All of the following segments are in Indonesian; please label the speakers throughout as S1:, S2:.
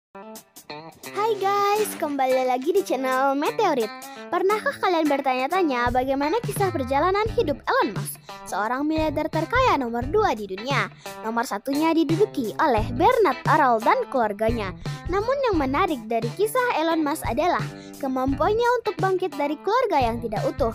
S1: Hai guys, kembali lagi di channel Meteorit. Pernahkah kalian bertanya-tanya bagaimana kisah perjalanan hidup Elon Musk, seorang miliarder terkaya nomor 2 di dunia? Nomor satunya diduduki oleh Bernard Arnault dan keluarganya. Namun yang menarik dari kisah Elon Musk adalah kemampuannya untuk bangkit dari keluarga yang tidak utuh.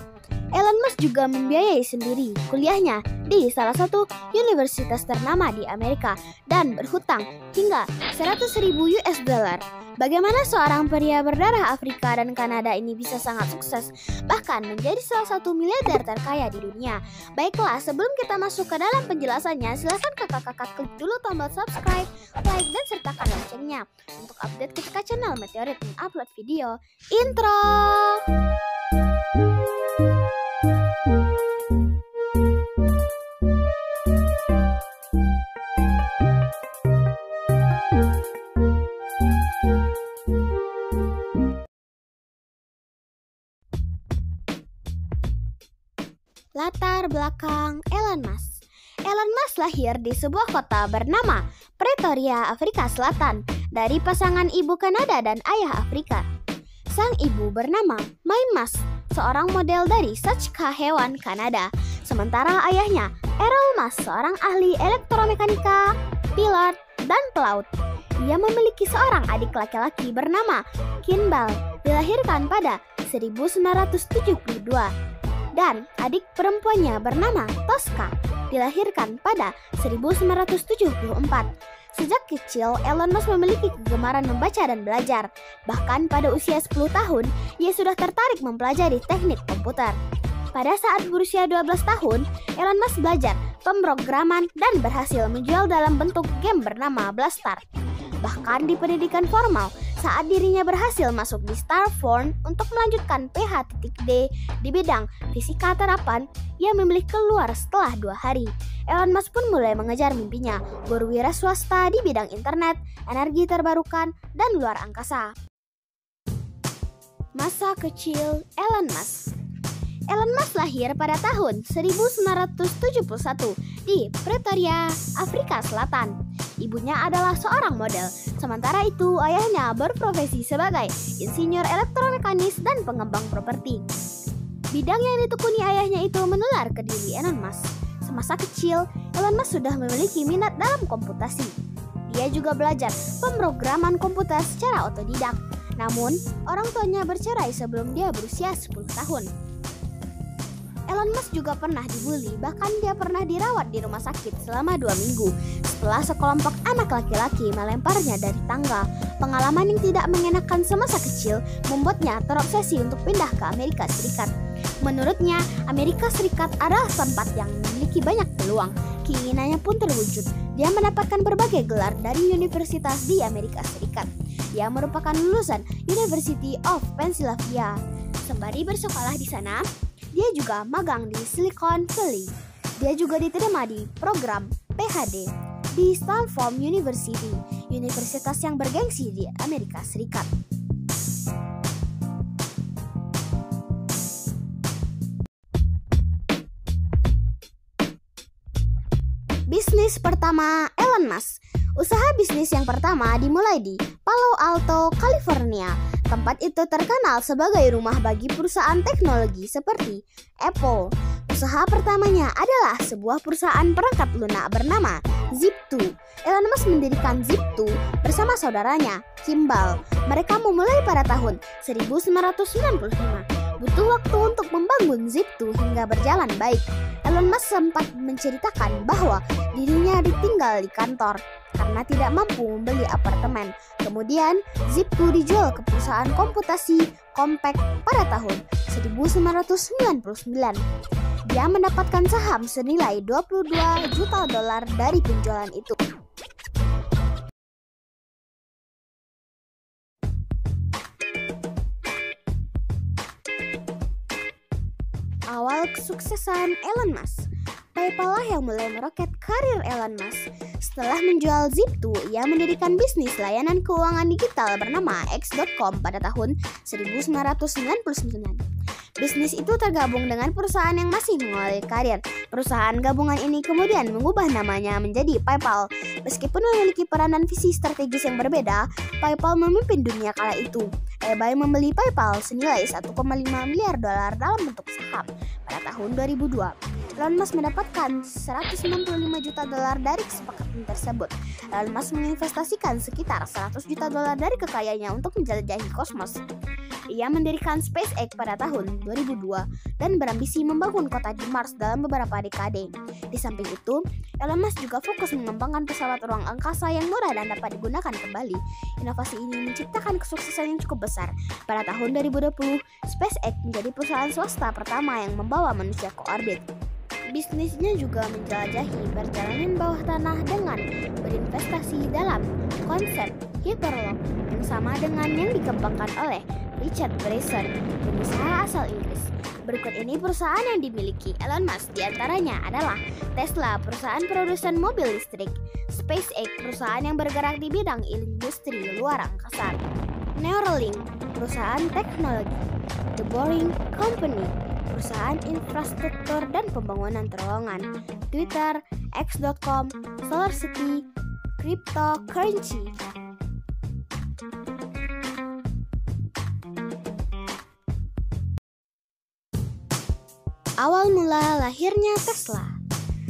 S1: Elon Musk juga membiayai sendiri kuliahnya di salah satu universitas ternama di Amerika dan berhutang hingga 100.000 US dollar. Bagaimana seorang pria berdarah Afrika dan Kanada ini bisa sangat sukses, bahkan menjadi salah satu miliarder terkaya di dunia? Baiklah, sebelum kita masuk ke dalam penjelasannya, silakan kakak-kakak klik dulu tombol subscribe, like, dan sertakan loncengnya untuk update ketika channel Meteorit mengupload video. Intro! Latar belakang Elon Musk. Elon Musk lahir di sebuah kota bernama Pretoria, Afrika Selatan, dari pasangan ibu Kanada dan ayah Afrika. Sang ibu bernama May Musk, seorang model dari Saskatchewan, Kanada. Sementara ayahnya, Errol Musk, seorang ahli elektromekanika, pilot, dan pelaut. Ia memiliki seorang adik laki-laki bernama Kimball, dilahirkan pada 1972. Dan adik perempuannya bernama Tosca, dilahirkan pada 1974. Sejak kecil, Elon Musk memiliki kegemaran membaca dan belajar. Bahkan pada usia 10 tahun, ia sudah tertarik mempelajari teknik komputer. Pada saat berusia 12 tahun, Elon Musk belajar pemrograman dan berhasil menjual dalam bentuk game bernama Blastar. Bahkan di pendidikan formal, saat dirinya berhasil masuk di Stanford untuk melanjutkan PhD di bidang fisika terapan, ia memilih keluar setelah 2 hari. Elon Musk pun mulai mengejar mimpinya, berwira swasta di bidang internet, energi terbarukan, dan luar angkasa. Masa kecil Elon Musk. Elon Musk lahir pada tahun 1971 di Pretoria, Afrika Selatan. Ibunya adalah seorang model, sementara itu ayahnya berprofesi sebagai insinyur elektromekanis dan pengembang properti. Bidang yang ditekuni ayahnya itu menular ke diri Elon Musk. Semasa kecil, Elon Musk sudah memiliki minat dalam komputasi. Dia juga belajar pemrograman komputer secara otodidak. Namun, orang tuanya bercerai sebelum dia berusia 10 tahun. Elon Musk juga pernah dibully, bahkan dia pernah dirawat di rumah sakit selama 2 minggu setelah sekelompok anak laki-laki melemparnya dari tangga. Pengalaman yang tidak mengenakan semasa kecil membuatnya terobsesi untuk pindah ke Amerika Serikat. Menurutnya, Amerika Serikat adalah tempat yang memiliki banyak peluang. Keinginannya pun terwujud. Dia mendapatkan berbagai gelar dari universitas di Amerika Serikat. Dia merupakan lulusan University of Pennsylvania. Sembari bersekolah di sana, dia juga magang di Silicon Valley. Dia juga diterima di program PhD di Stanford University, universitas yang bergengsi di Amerika Serikat. Bisnis pertama Elon Musk. Usaha bisnis yang pertama dimulai di Palo Alto, California. Tempat itu terkenal sebagai rumah bagi perusahaan teknologi seperti Apple. Usaha pertamanya adalah sebuah perusahaan perangkat lunak bernama Zip2. Elon Musk mendirikan Zip2 bersama saudaranya, Kimball. Mereka memulai pada tahun 1995. Butuh waktu untuk membangun Zip2 hingga berjalan baik. Elon Musk sempat menceritakan bahwa dirinya ditinggal di kantor karena tidak mampu membeli apartemen. Kemudian, Zip2 dijual ke perusahaan komputasi Compaq pada tahun 1999. Dia mendapatkan saham senilai 22 juta dolar dari penjualan itu. Awal kesuksesan Elon Musk. PayPal lah yang mulai meroket karir Elon Musk. Setelah menjual Zip2, ia mendirikan bisnis layanan keuangan digital bernama X.com pada tahun 1999. Bisnis itu tergabung dengan perusahaan yang masih mengawali karir. Perusahaan gabungan ini kemudian mengubah namanya menjadi PayPal. Meskipun memiliki peran dan visi strategis yang berbeda, PayPal memimpin dunia kala itu. eBay membeli PayPal senilai 1,5 miliar dolar dalam bentuk saham pada tahun 2002. Elon Musk mendapatkan 165 juta dolar dari kesepakatan tersebut. Elon Musk menginvestasikan sekitar 100 juta dolar dari kekayaannya untuk menjelajahi kosmos. Ia mendirikan SpaceX pada tahun 2002 dan berambisi membangun kota di Mars dalam beberapa dekade. Di samping itu, Elon Musk juga fokus mengembangkan pesawat ruang angkasa yang murah dan dapat digunakan kembali. Inovasi ini menciptakan kesuksesan yang cukup besar. Pada tahun 2020, SpaceX menjadi perusahaan swasta pertama yang membawa manusia ke orbit. Bisnisnya juga menjelajahi perjalanan bawah tanah dengan berinvestasi dalam konsep Hyperloop yang sama dengan yang dikembangkan oleh Richard Branson, pengusaha asal Inggris. Berikut ini perusahaan yang dimiliki Elon Musk, diantaranya adalah Tesla, perusahaan produsen mobil listrik; SpaceX, perusahaan yang bergerak di bidang industri luar angkasa; Neuralink, perusahaan teknologi; The Boring Company, perusahaan infrastruktur dan pembangunan terowongan; Twitter, X.com, SolarCity, Cryptocurrency. Awal mula lahirnya Tesla.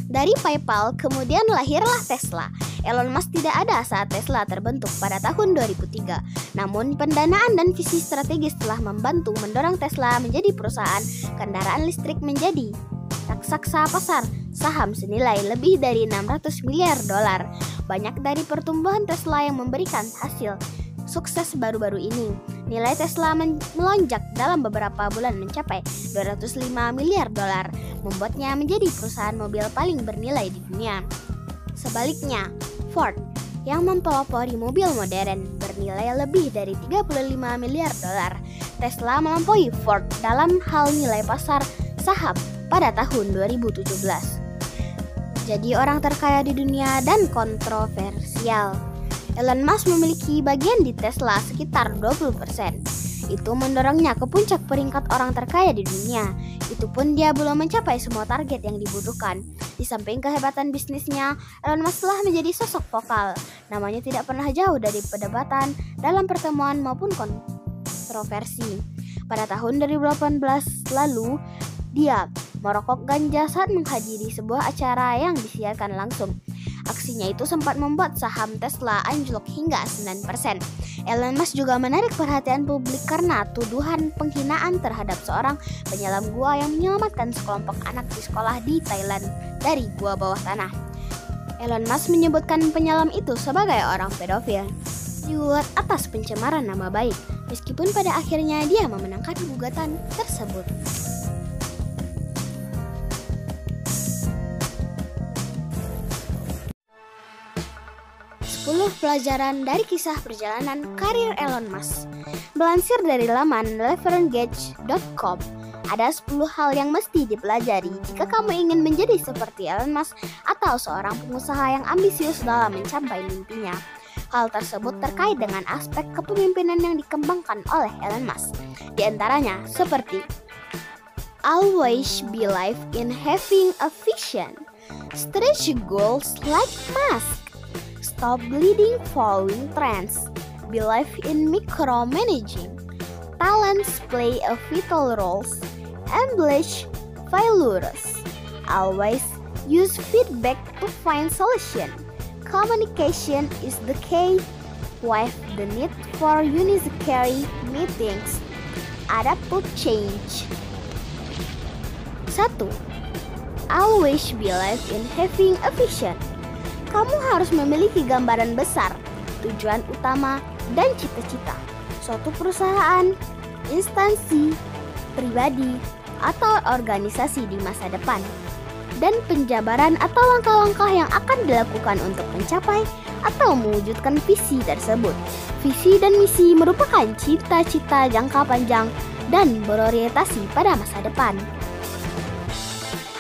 S1: Dari PayPal kemudian lahirlah Tesla. Elon Musk tidak ada saat Tesla terbentuk pada tahun 2003. Namun pendanaan dan visi strategis telah membantu mendorong Tesla menjadi perusahaan kendaraan listrik menjadi raksasa pasar saham senilai lebih dari 600 miliar dolar. Banyak dari pertumbuhan Tesla yang memberikan hasil sukses baru-baru ini. Nilai Tesla melonjak dalam beberapa bulan mencapai 205 miliar dolar, membuatnya menjadi perusahaan mobil paling bernilai di dunia. Sebaliknya, Ford yang mempelopori mobil modern bernilai lebih dari 35 miliar dolar. Tesla melampaui Ford dalam hal nilai pasar saham pada tahun 2017. Jadi orang terkaya di dunia dan kontroversial. Elon Musk memiliki bagian di Tesla sekitar 20%. Itu mendorongnya ke puncak peringkat orang terkaya di dunia. Itu pun dia belum mencapai semua target yang dibutuhkan. Di samping kehebatan bisnisnya, Elon Musk telah menjadi sosok vokal. Namanya tidak pernah jauh dari perdebatan dalam pertemuan maupun kontroversi. Pada tahun 2018 lalu, dia merokok ganja saat menghadiri sebuah acara yang disiarkan langsung. Aksinya itu sempat membuat saham Tesla anjlok hingga 9%. Elon Musk juga menarik perhatian publik karena tuduhan penghinaan terhadap seorang penyelam gua yang menyelamatkan sekelompok anak di sekolah di Thailand dari gua bawah tanah. Elon Musk menyebutkan penyelam itu sebagai orang pedofil dibuat atas pencemaran nama baik, meskipun pada akhirnya dia memenangkan gugatan tersebut. 10 pelajaran dari kisah perjalanan karir Elon Musk. Melansir dari laman leverengage.com, ada 10 hal yang mesti dipelajari jika kamu ingin menjadi seperti Elon Musk atau seorang pengusaha yang ambisius dalam mencapai mimpinya. Hal tersebut terkait dengan aspek kepemimpinan yang dikembangkan oleh Elon Musk. Di antaranya seperti always believe in having a vision, stretch goals like Musk, stop bleeding following trends, believe in micromanaging, talents play a vital role, embrace failures, always use feedback to find solution, communication is the key, with the need for unnecessary meetings, adapt to change. 1. Always believe in having a vision. Kamu harus memiliki gambaran besar, tujuan utama, dan cita-cita suatu perusahaan, instansi, pribadi, atau organisasi di masa depan, dan penjabaran atau langkah-langkah yang akan dilakukan untuk mencapai atau mewujudkan visi tersebut. Visi dan misi merupakan cita-cita jangka panjang dan berorientasi pada masa depan.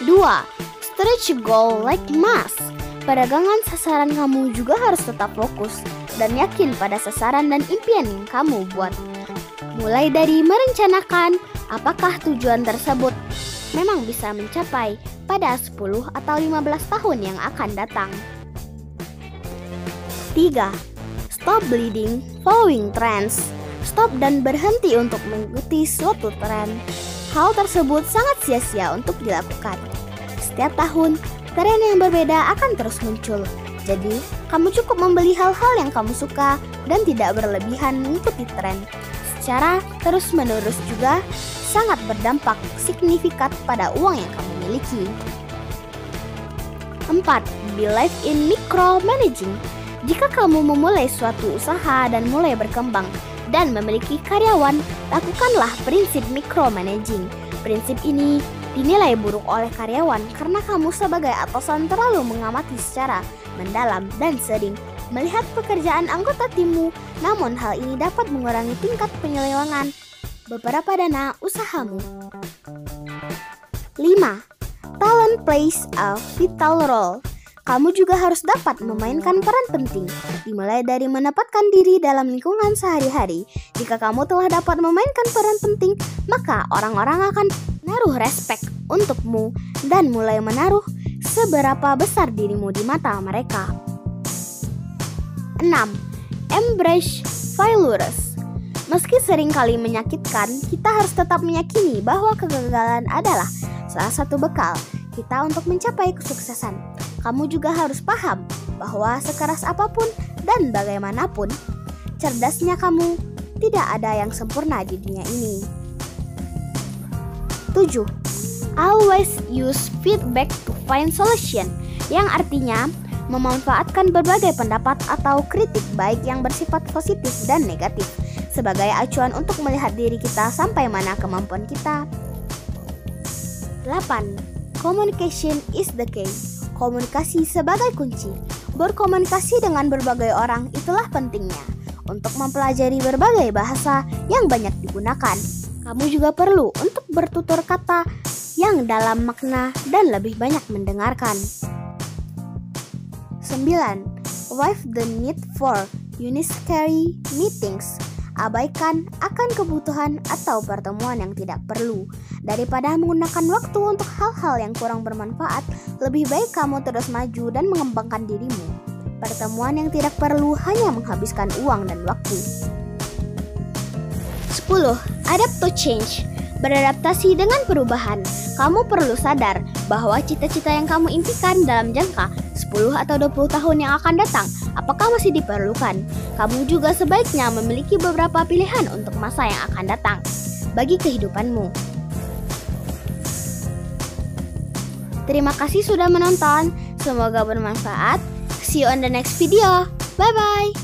S1: 2. Stretch goal like Musk. Pedagangan sasaran kamu juga harus tetap fokus dan yakin pada sasaran dan impian yang kamu buat. Mulai dari merencanakan, Apakah tujuan tersebut memang bisa mencapai pada 10 atau 15 tahun yang akan datang? 3. Stop bleeding following trends. Stop dan berhenti untuk mengikuti suatu tren. Hal tersebut sangat sia-sia untuk dilakukan. Setiap tahun, tren yang berbeda akan terus muncul. Jadi, kamu cukup membeli hal-hal yang kamu suka dan tidak berlebihan mengikuti tren. Secara terus-menerus juga sangat berdampak signifikan pada uang yang kamu miliki. 4. Believe in micromanaging. Jika kamu memulai suatu usaha dan mulai berkembang dan memiliki karyawan, lakukanlah prinsip micromanaging. Prinsip ini dinilai buruk oleh karyawan karena kamu sebagai atasan terlalu mengamati secara mendalam dan sering melihat pekerjaan anggota timmu. Namun hal ini dapat mengurangi tingkat penyelewengan beberapa dana usahamu. 5. Talent plays a vital role. Kamu juga harus dapat memainkan peran penting, dimulai dari menempatkan diri dalam lingkungan sehari-hari. Jika kamu telah dapat memainkan peran penting, maka orang-orang akan menaruh respek untukmu dan mulai menaruh seberapa besar dirimu di mata mereka. 6. Embrace failures. Meski seringkali menyakitkan, kita harus tetap meyakini bahwa kegagalan adalah salah satu bekal kita untuk mencapai kesuksesan. Kamu juga harus paham bahwa sekeras apapun dan bagaimanapun cerdasnya kamu, tidak ada yang sempurna di dunia ini. 7. Always use feedback to find solution, yang artinya memanfaatkan berbagai pendapat atau kritik baik yang bersifat positif dan negatif sebagai acuan untuk melihat diri kita sampai mana kemampuan kita. 8. Communication is the key. Komunikasi sebagai kunci. Berkomunikasi dengan berbagai orang itulah pentingnya. Untuk mempelajari berbagai bahasa yang banyak digunakan, kamu juga perlu untuk bertutur kata yang dalam makna dan lebih banyak mendengarkan. 9. Waive the need for unnecessary meetings. Abaikan akan kebutuhan atau pertemuan yang tidak perlu. Daripada menggunakan waktu untuk hal-hal yang kurang bermanfaat, lebih baik kamu terus maju dan mengembangkan dirimu. Pertemuan yang tidak perlu hanya menghabiskan uang dan waktu. 10. Adapt to change. Beradaptasi dengan perubahan. Kamu perlu sadar bahwa cita-cita yang kamu impikan dalam jangka 10 atau 20 tahun yang akan datang, apakah masih diperlukan? Kamu juga sebaiknya memiliki beberapa pilihan untuk masa yang akan datang bagi kehidupanmu. Terima kasih sudah menonton, semoga bermanfaat. See you on the next video. Bye-bye.